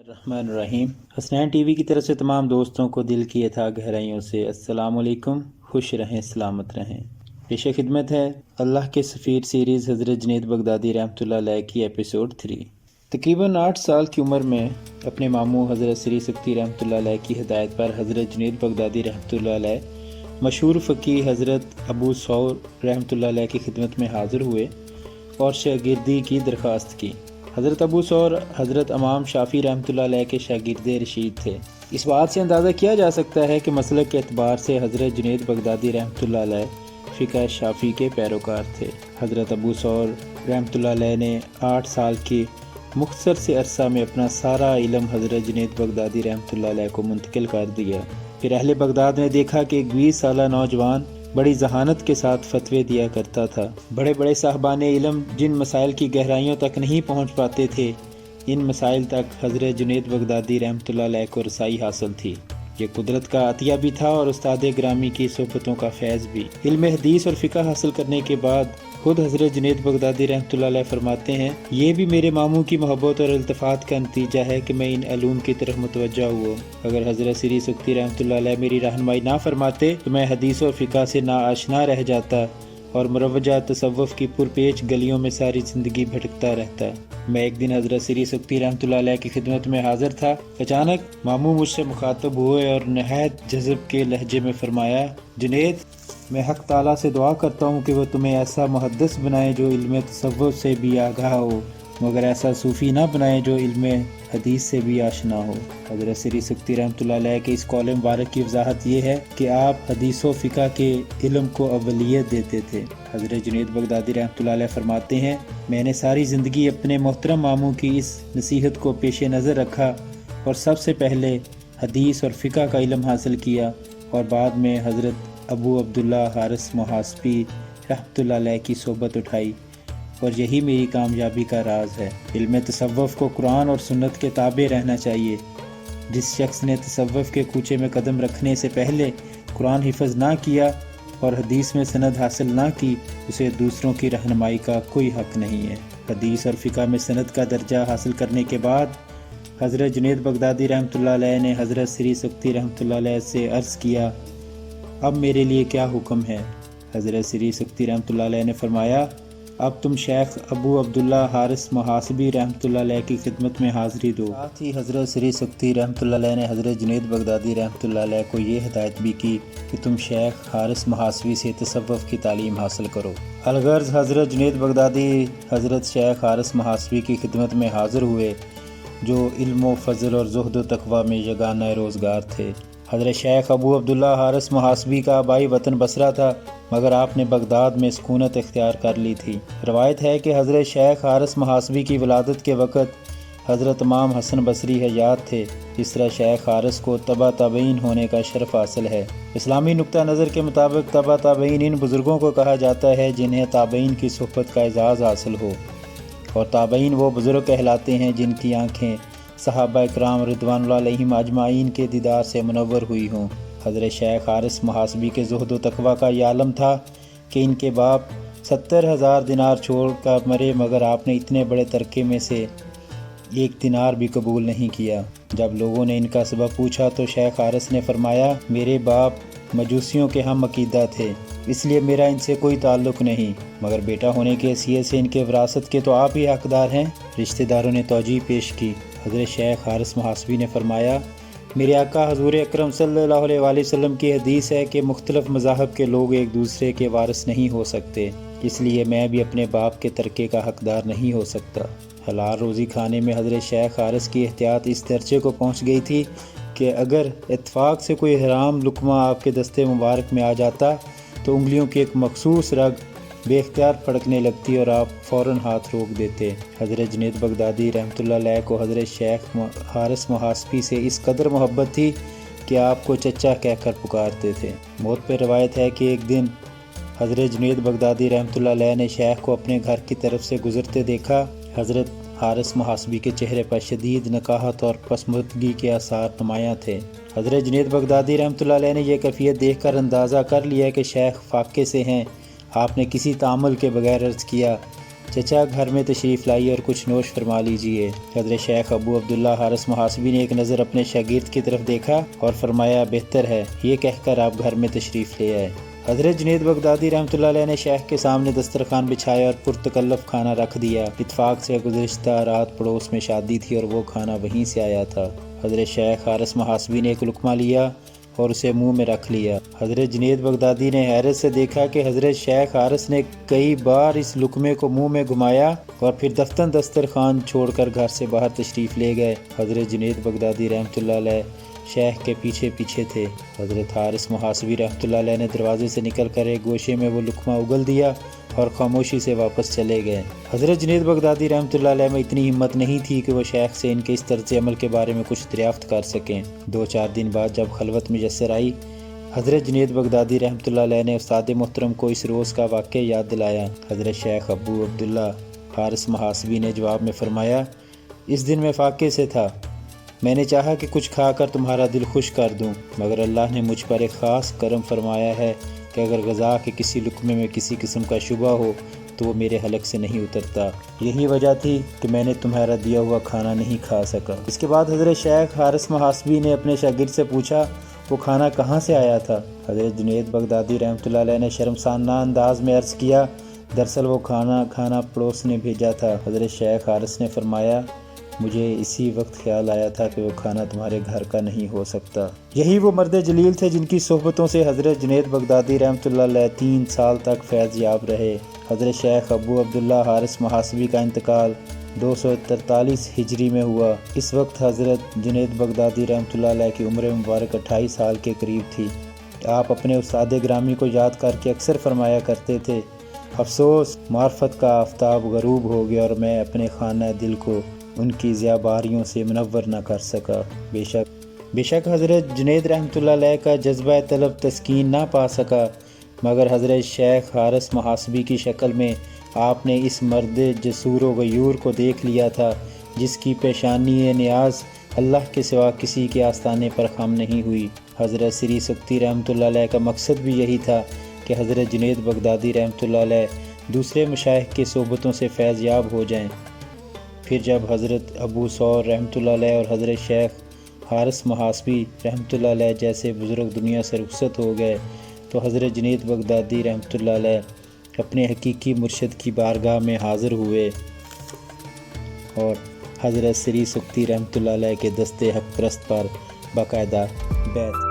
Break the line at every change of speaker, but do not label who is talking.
الرحمن الرحیم۔ Hasnain T V کی طرف سے تمام دوستوں کو دل کی اتھاہ گہرائیوں سے السلام علیکم، خوش رہیں، سلامت رہیں۔ پیش خدمت ہے اللہ کے سفیر سیریز حضرت جنید بغدادی رحمۃ اللہ علیہ کی ایپیسوڈ 3۔ تقریباً 8 سال کی عمر میں اپنے ماموں حضرت سری سکتی رحمۃ اللہ علیہ کی ہدایت پر حضرت جنید بغدادی رحمۃ اللہ علیہ مشہور فقیہ حضرت ابو ثور رحمۃ اللہ علیہ کی خدمت میں حاضر ہوئے اور شاگردی کی درخواست کی۔ حضرت ابو ثور حضرت امام شافعی رحمۃ اللہ علیہ کے شاگرد رشید تھے۔ اس بات سے اندازہ کیا جا سکتا ہے کہ مسلک کے اعتبار سے حضرت جنید بغدادی رحمۃ اللہ علیہ فقہ شافعی کے پیروکار تھے۔ حضرت ابو ثور رحمۃ اللہ علیہ نے 8 سال کی مختصر سے عرصہ میں اپنا سارا علم حضرت جنید بغدادی رحمۃ اللہ علیہ کو منتقل کر دیا۔ پھر اہل بغداد نے دیکھا کہ ایک 20 سالہ نوجوان بڑی ذہانت کے ساتھ فتوے دیا کرتا تھا۔ بڑے بڑے صاحبان علم جن مسائل کی گہرائیوں تک نہیں پہنچ پاتے تھے، ان مسائل تک حضرت جنید بغدادی رحمۃ اللہ علیہ کو رسائی حاصل تھی۔ یہ قدرت کا عطیہ بھی تھا اور استاد گرامی کی صحبتوں کا فیض بھی۔ علم حدیث اور فقہ حاصل کرنے کے بعد خود حضرت جنید بغدادی رحمۃ اللہ علیہ فرماتے ہیں، یہ بھی میرے ماموں کی محبت اور التفات کا نتیجہ ہے کہ میں ان علوم کی طرف متوجہ ہوا۔ اگر حضرت سری سکتی رحمۃ اللہ علیہ میری رہنمائی نہ فرماتے تو میں حدیث اور فقہ سے ناآشنا رہ جاتا اور مروجہ تصوف کی پرپیچ گلیوں میں ساری زندگی بھٹکتا رہتا۔ میں ایک دن حضرت سری سکتی رحمۃ اللہ علیہ کی خدمت میں حاضر تھا۔ اچانک ماموں مجھ سے مخاطب ہوئے اور نہایت جذب کے لہجے میں فرمایا، جنید، میں حق تعالیٰ سے دعا کرتا ہوں کہ وہ تمہیں ایسا محدث بنائے جو علم تصوف سے بھی آگاہ ہو، مگر ایسا صوفی نہ بنائے جو علم حدیث سے بھی آشنا ہو۔ حضرت سری سکتی رحمۃ اللہ علیہ کے اس قول مبارک کی وضاحت یہ ہے کہ آپ حدیث و فقہ کے علم کو اولیت دیتے تھے۔ حضرت جنید بغدادی رحمۃ اللہ علیہ فرماتے ہیں، میں نے ساری زندگی اپنے محترم ماموں کی اس نصیحت کو پیش نظر رکھا اور سب سے پہلے حدیث اور فقہ کا علم حاصل کیا اور بعد میں حضرت ابو عبداللہ حارث محاسبی رحمۃ اللہ علیہ کی صحبت اٹھائی، اور یہی میری کامیابی کا راز ہے۔ علم تصوف کو قرآن اور سنت کے تابع رہنا چاہیے۔ جس شخص نے تصوف کے کوچے میں قدم رکھنے سے پہلے قرآن حفظ نہ کیا اور حدیث میں سند حاصل نہ کی، اسے دوسروں کی رہنمائی کا کوئی حق نہیں ہے۔ حدیث اور فقہ میں سند کا درجہ حاصل کرنے کے بعد حضرت جنید بغدادی رحمۃ اللہ علیہ نے حضرت سری سکتی رحمۃ اللہ علیہ سے عرض کیا، اب میرے لیے کیا حکم ہے؟ حضرت سری سکتی رحمۃ اللہ علیہ نے فرمایا، اب تم شیخ ابو عبداللہ حارث محاسبی رحمۃ اللہ علیہ کی خدمت میں حاضری دو۔ ساتھ ہی حضرت سری سکتی رحمۃ اللہ علیہ نے حضرت جنید بغدادی رحمۃ اللہ علیہ کو یہ ہدایت بھی کی کہ تم شیخ حارث محاسبی سے تصوف کی تعلیم حاصل کرو۔ الغرض حضرت جنید بغدادی حضرت شیخ حارث محاسبی کی خدمت میں حاضر ہوئے، جو علم و فضل اور زہد و تقوی میں یگانہ روزگار تھے۔ حضرت شیخ ابو عبداللہ حارث محاسبی کا آبائی وطن بصرہ تھا، مگر آپ نے بغداد میں سکونت اختیار کر لی تھی۔ روایت ہے کہ حضرت شیخ حارث محاسبی کی ولادت کے وقت حضرت امام حسن بصری حیات تھے۔ اس طرح شیخ حارث کو تبع تابعین ہونے کا شرف حاصل ہے۔ اسلامی نقطہ نظر کے مطابق تبع تابعین ان بزرگوں کو کہا جاتا ہے جنہیں تابعین کی صحبت کا اعزاز حاصل ہو، اور تابعین وہ بزرگ کہلاتے ہیں جن کی آنکھیں صحابہ اکرام رضوان اللہ علیہم اجمعین کے دیدار سے منور ہوئی ہوں۔ حضرت شیخ حارث محاسبی کے زہد و تقوی کا یہ عالم تھا کہ ان کے باپ 70,000 دینار چھوڑ کر مرے، مگر آپ نے اتنے بڑے ترکے میں سے 1 دینار بھی قبول نہیں کیا۔ جب لوگوں نے ان کا سبب پوچھا تو شیخ حارث نے فرمایا، میرے باپ مجوسیوں کے ہم عقیدہ تھے، اس لیے میرا ان سے کوئی تعلق نہیں، مگر بیٹا ہونے کی حیثیت سے ان کے وراثت کے تو آپ ہی حقدار ہیں۔ رشتہ داروں نے توجیہ پیش کی۔ حضرت شیخ حارث محاسبی نے فرمایا، میرے آقا حضور اکرم صلی اللہ علیہ وآلہ وسلم کی حدیث ہے کہ مختلف مذاہب کے لوگ ایک دوسرے کے وارث نہیں ہو سکتے، اس لیے میں بھی اپنے باپ کے ترکے کا حقدار نہیں ہو سکتا۔ حلال روزی کھانے میں حضرت شیخ حارث کی احتیاط اس درجے کو پہنچ گئی تھی کہ اگر اتفاق سے کوئی حرام لقمہ آپ کے دستے مبارک میں آ جاتا تو انگلیوں کی ایک مخصوص رگ بے اختیار پھڑکنے لگتی اور آپ فوراً ہاتھ روک دیتے۔ حضرت جنید بغدادی رحمۃ اللہ علیہ کو حضرت شیخ حارث محاسبی سے اس قدر محبت تھی کہ آپ کو چچا کہہ کر پکارتے تھے۔ موت پہ روایت ہے کہ ایک دن حضرت جنید بغدادی رحمۃ اللہ علیہ نے شیخ کو اپنے گھر کی طرف سے گزرتے دیکھا۔ حضرت حارث محاسبی کے چہرے پر شدید نکاہت اور پسماندگی کے آثار نمایاں تھے۔ حضرت جنید بغدادی رحمۃ اللہ علیہ نے یہ کیفیت دیکھ کر اندازہ کر لیا کہ شیخ فاقے سے ہیں۔ آپ نے کسی تعامل کے بغیر عرض کیا، چچا گھر میں تشریف لائیے اور کچھ نوش فرما لیجیے۔ حضرت شیخ ابو عبداللہ حارث محاسبی نے ایک نظر اپنے شاگرد کی طرف دیکھا اور فرمایا بہتر ہے، یہ کہہ کر آپ گھر میں تشریف لے آئے۔ حضرت جنید بغدادی رحمۃ اللہ علیہ نے شیخ کے سامنے دسترخوان بچھایا اور پرتکلف کھانا رکھ دیا۔ اتفاق سے گزشتہ رات پڑوس میں شادی تھی اور وہ کھانا وہیں سے آیا تھا۔ حضرت شیخ حارث محاسبی نے ایک لقمہ لیا اور اسے منہ میں رکھ لیا۔ حضرت جنید بغدادی نے حیرت سے دیکھا کہ حضرت شیخ حارث نے کئی بار اس لقمے کو منہ میں گھمایا اور پھر دسترخوان چھوڑ کر گھر سے باہر تشریف لے گئے۔ حضرت جنید بغدادی رحمۃ اللہ علیہ شیخ کے پیچھے پیچھے تھے۔ حضرت حارث محاسبی رحمۃ اللہ علیہ نے دروازے سے نکل کر ایک گوشے میں وہ لقمہ اگل دیا اور خاموشی سے واپس چلے گئے۔ حضرت جنید بغدادی رحمۃ اللہ علیہ میں اتنی ہمت نہیں تھی کہ وہ شیخ سے ان کے اس طرز عمل کے بارے میں کچھ دریافت کر سکیں۔ 2-4 دن بعد جب خلوت میسر آئی، حضرت جنید بغدادی رحمۃ اللہ علیہ نے استاد محترم کو اس روز کا واقعہ یاد دلایا۔ حضرت شیخ ابو عبداللہ حارث محاسبی نے جواب میں فرمایا، اس دن میں فاقے سے تھا، میں نے چاہا کہ کچھ کھا کر تمہارا دل خوش کر دوں، مگر اللہ نے مجھ پر ایک خاص کرم فرمایا ہے کہ اگر غذا کے کسی لقمے میں کسی قسم کا شبہ ہو تو وہ میرے حلق سے نہیں اترتا۔ یہی وجہ تھی کہ میں نے تمہارا دیا ہوا کھانا نہیں کھا سکا۔ اس کے بعد حضرت شیخ حارث محاسبی نے اپنے شاگرد سے پوچھا وہ کھانا کہاں سے آیا تھا؟ حضرت جنید بغدادی رحمۃ اللہ علیہ نے شرمسارانہ انداز میں عرض کیا، دراصل وہ کھانا پڑوس نے بھیجا تھا۔ حضرت شیخ حارث نے فرمایا، مجھے اسی وقت خیال آیا تھا کہ وہ کھانا تمہارے گھر کا نہیں ہو سکتا۔ یہی وہ مرد جلیل تھے جن کی صحبتوں سے حضرت جنید بغدادی رحمۃ اللہ علیہ 3 سال تک فیض یاب رہے۔ حضرت شیخ ابو عبداللہ حارث محاسبی کا انتقال 243 ہجری میں ہوا۔ اس وقت حضرت جنید بغدادی رحمۃ اللہ علیہ کی عمر مبارک 28 سال کے قریب تھی۔ آپ اپنے استاد گرامی کو یاد کر کے اکثر فرمایا کرتے تھے، افسوس معرفت کا آفتاب غروب ہو گیا اور میں اپنے خانہ دل کو ان کی ضیاء باریوں سے منور نہ کر سکا۔ بے شک حضرت جنید رحمۃ اللہ علیہ کا جذبہ طلب تسکین نہ پا سکا، مگر حضرت شیخ حارث محاسبی کی شکل میں آپ نے اس مرد جسور و غیور کو دیکھ لیا تھا جس کی پیشانی نیاز اللہ کے سوا کسی کے آستانے پر خم نہیں ہوئی۔ حضرت سری سکتی رحمۃ اللہ علیہ کا مقصد بھی یہی تھا کہ حضرت جنید بغدادی رحمۃ اللہ علیہ دوسرے مشائخ کی صحبتوں سے فیض یاب ہو جائیں۔ پھر جب حضرت ابو ثور رحمۃ اللہ علیہ اور حضرت شیخ حارث محاسبی رحمۃ اللہ علیہ جیسے بزرگ دنیا سے رخصت ہو گئے تو حضرت جنید بغدادی رحمۃ اللہ علیہ اپنے حقیقی مرشد کی بارگاہ میں حاضر ہوئے اور حضرت سری سکتی رحمۃ اللہ علیہ کے دستے حق پرست پر باقاعدہ بیعت